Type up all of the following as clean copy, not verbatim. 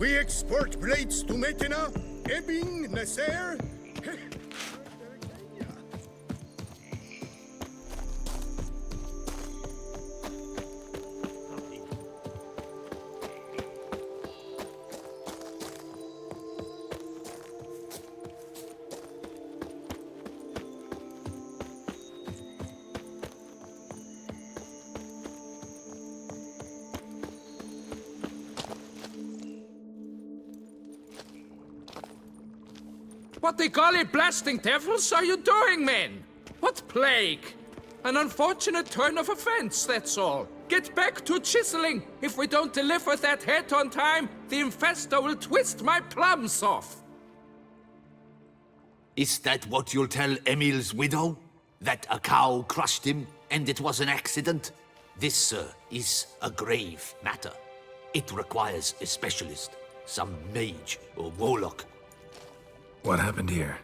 We export blades to Metena, Ebbing, Nasser. What the golly blasting devils are you doing, men? What plague? An unfortunate turn of offense, that's all. Get back to chiseling. If we don't deliver that head on time, the infestor will twist my plums off. Is that what you'll tell Emil's widow? That a cow crushed him and it was an accident? This, sir, is a grave matter. It requires a specialist, some mage or warlock. What happened here?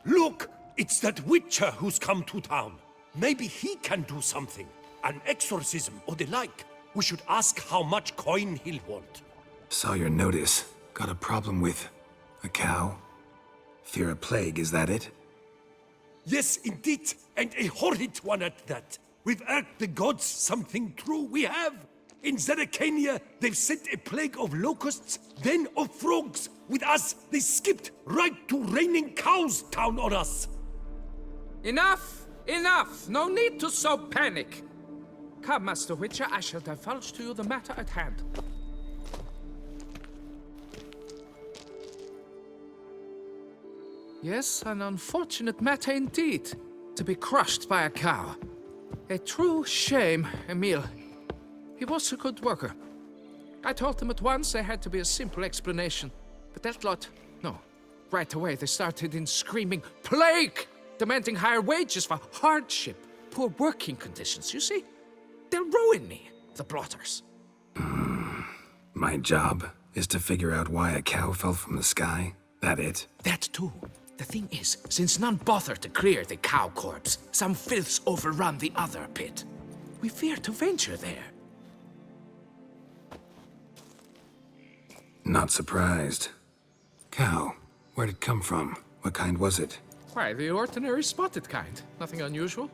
Look! It's that witcher who's come to town. Maybe he can do something. An exorcism or the like. We should ask how much coin he'll want. Saw your notice. Got a problem with a cow? Fear a plague, is that it? Yes, indeed. And a horrid one at that. We've irked the gods something true, we have. In Zeracania, they've sent a plague of locusts, then of frogs. With us, they skipped right to raining cows down on us. Enough! Enough! No need to so panic. Come, Master Witcher, I shall divulge to you the matter at hand. Yes, an unfortunate matter indeed. To be crushed by a cow. A true shame, Emil. He was a good worker. I told them at once there had to be a simple explanation. But that lot, no. Right away they started in screaming, plague! Demanding higher wages for hardship, poor working conditions, you see? They'll ruin me, the blotters. My job is to figure out why a cow fell from the sky. That it? That too. The thing is, since none bothered to clear the cow corpse, some filths overrun the other pit. We fear to venture there. Not surprised. Cow, where'd it come from? What kind was it? Why, the ordinary spotted kind. Nothing unusual.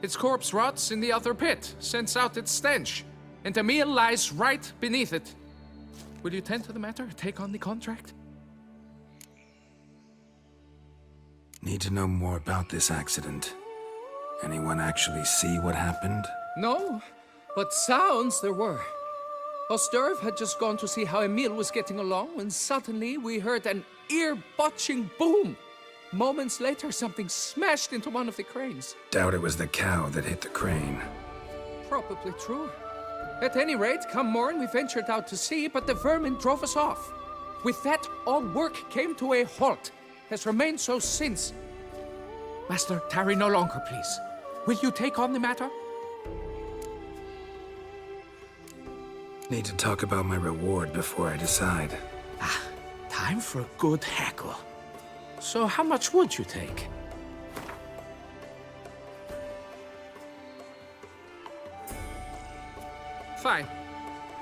Its corpse rots in the other pit, sends out its stench, and Emil lies right beneath it. Will you tend to the matter, take on the contract? Need to know more about this accident. Anyone actually see what happened? No, but sounds there were. Osterv had just gone to see how Emil was getting along when suddenly we heard an ear-botching boom. Moments later, something smashed into one of the cranes. Doubt it was the cow that hit the crane. Probably true. At any rate, come morn, we ventured out to sea, but the vermin drove us off. With that, all work came to a halt. Has remained so since. Master, tarry no longer, please. Will you take on the matter? Need to talk about my reward before I decide. Time for a good hackle. So how much would you take? Fine.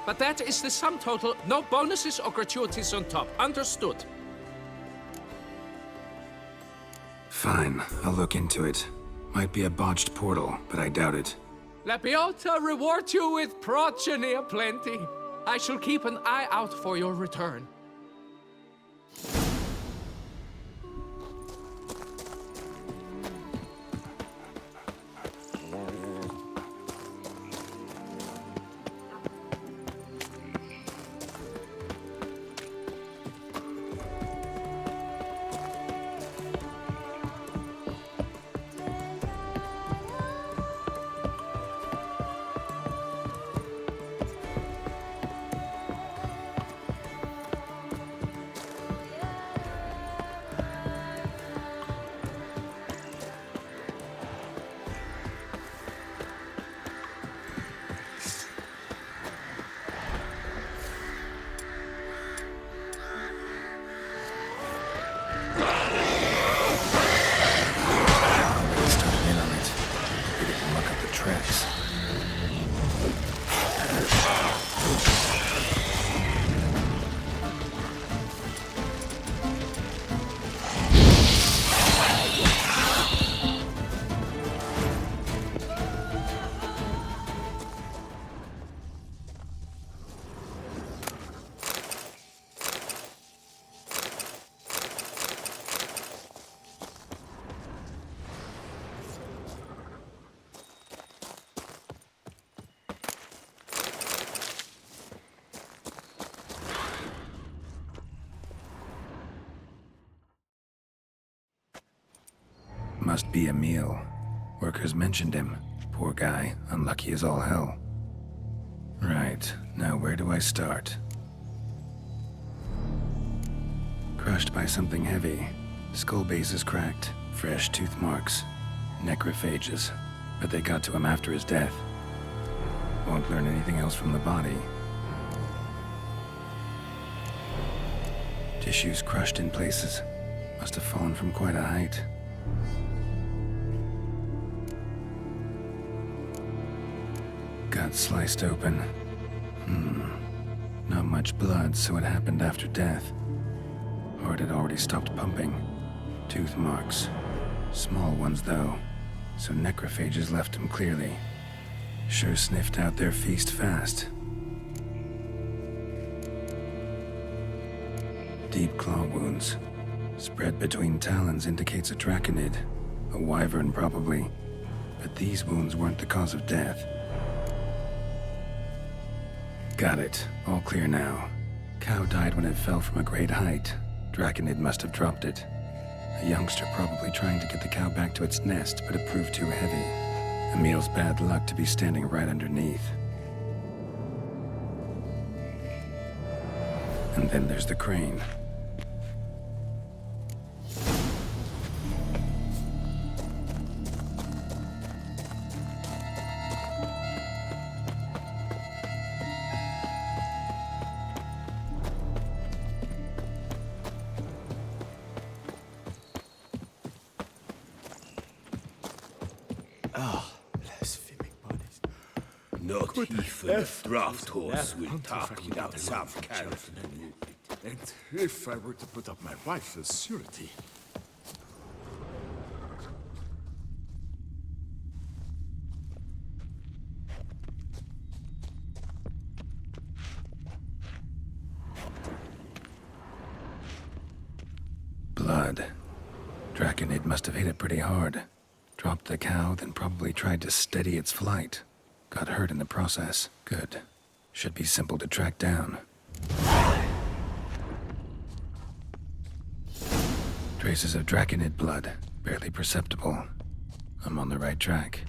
But that is the sum total. No bonuses or gratuities on top. Understood? Fine, I'll look into it. Might be a botched portal, but I doubt it. La Biota reward you with progeny aplenty. I shall keep an eye out for your return. Must be Emil. Workers mentioned him. Poor guy, unlucky as all hell. Right, now where do I start? Crushed by something heavy. Skull base is cracked. Fresh tooth marks. Necrophages. But they got to him after his death. Won't learn anything else from the body. Tissues crushed in places. Must have fallen from quite a height. Gut sliced open. Not much blood, so it happened after death. Heart had already stopped pumping. Tooth marks. Small ones, though, so necrophages left him clearly. Sure sniffed out their feast fast. Deep claw wounds. Spread between talons indicates a draconid. A wyvern, probably. But these wounds weren't the cause of death. Got it. All clear now. Cow died when it fell from a great height. Draconid must have dropped it. A youngster probably trying to get the cow back to its nest, but it proved too heavy. Emil's bad luck to be standing right underneath. And then there's the crane. Not even a draft horse will talk without some character. And if I were to put up my wife as surety... Blood. Draconid must have hit it pretty hard. Dropped the cow, then probably tried to steady its flight. Got hurt in the process. Good. Should be simple to track down. Traces of draconid blood. Barely perceptible. I'm on the right track.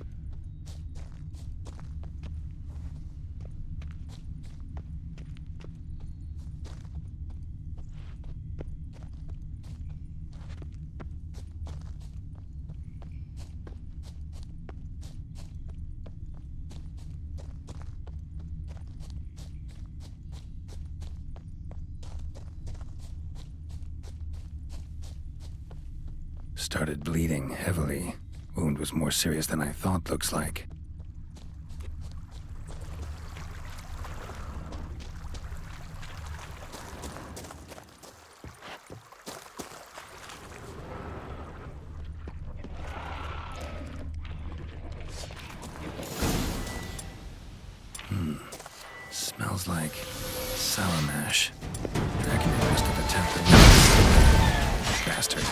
Started bleeding heavily. Wound was more serious than I thought, looks like. Smells like sour mash. Draconid must have attacked the bastard.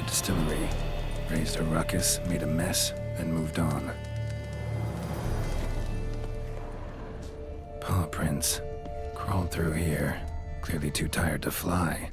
Distillery. Raised a ruckus, made a mess, then moved on. Paw prints. Crawled through here. Clearly too tired to fly.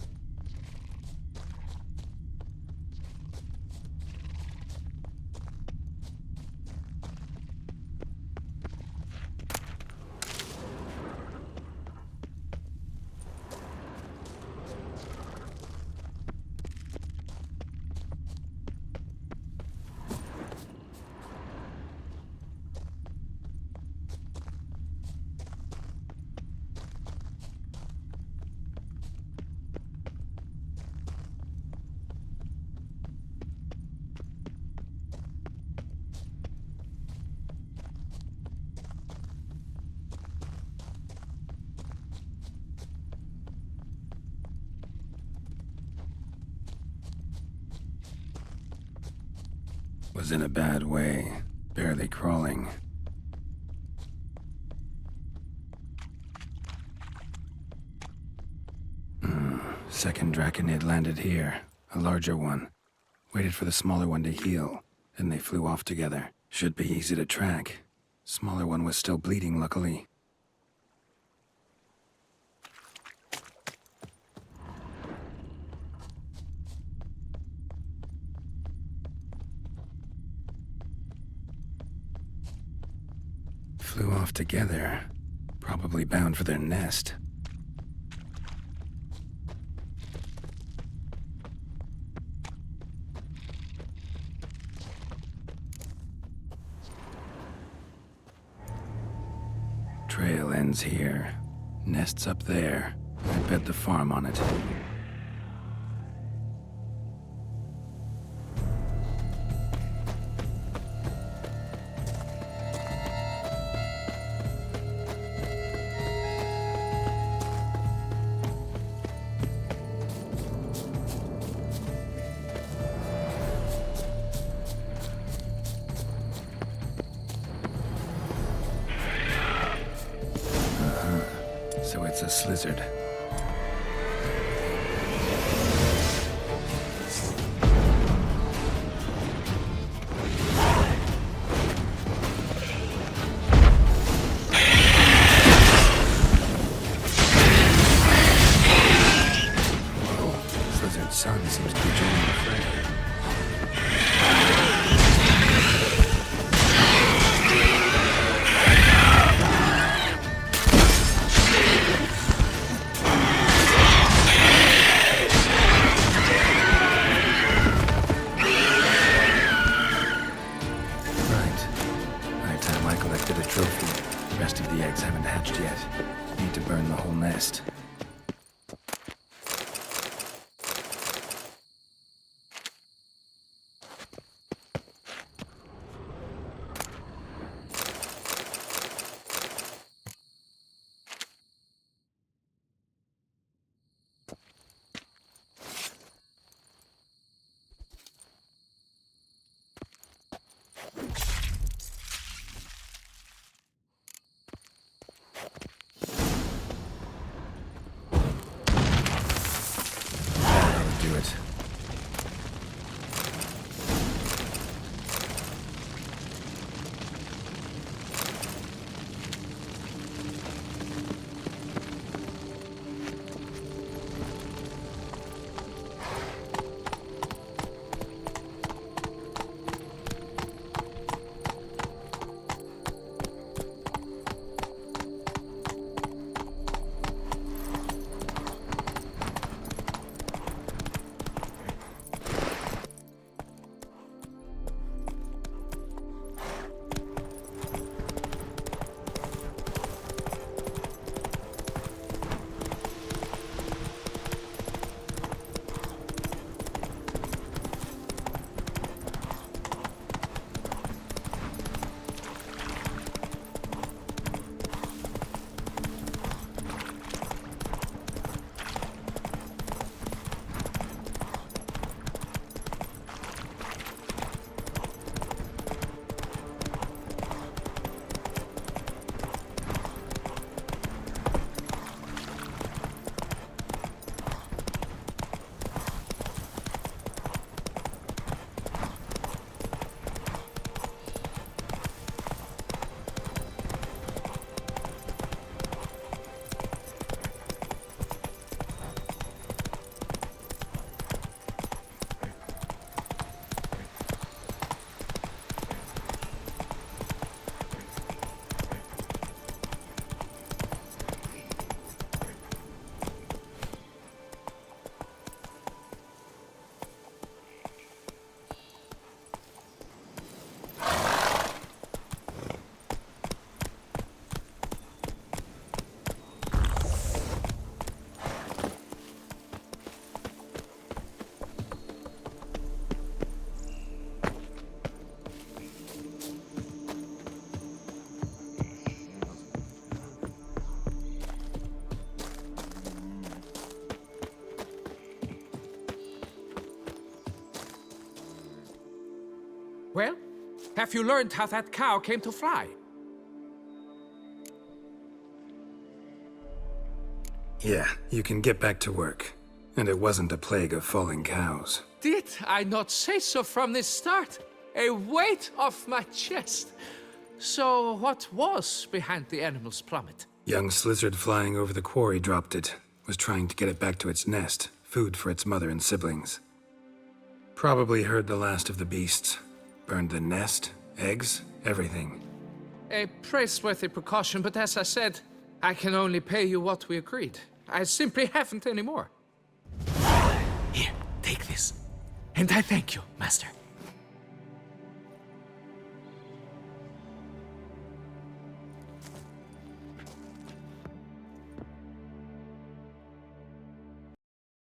Was in a bad way, barely crawling. Second Draconid landed here, a larger one. Waited for the smaller one to heal, then they flew off together. Should be easy to track. Smaller one was still bleeding, luckily. Flew off together, probably bound for their nest. Trail ends here. Nest's up there. I bet the farm on it. So it's a slizzard. Whoa, Slizzard's son seems to be joining the fray. Well, have you learned how that cow came to fly? Yeah, you can get back to work. And it wasn't a plague of falling cows. Did I not say so from the start? A weight off my chest. So what was behind the animal's plummet? Young lizard flying over the quarry dropped it. Was trying to get it back to its nest. Food for its mother and siblings. Probably heard the last of the beasts. Burned the nest, eggs, everything. A praiseworthy precaution, but as I said, I can only pay you what we agreed. I simply haven't any more. Here, take this. And I thank you, Master.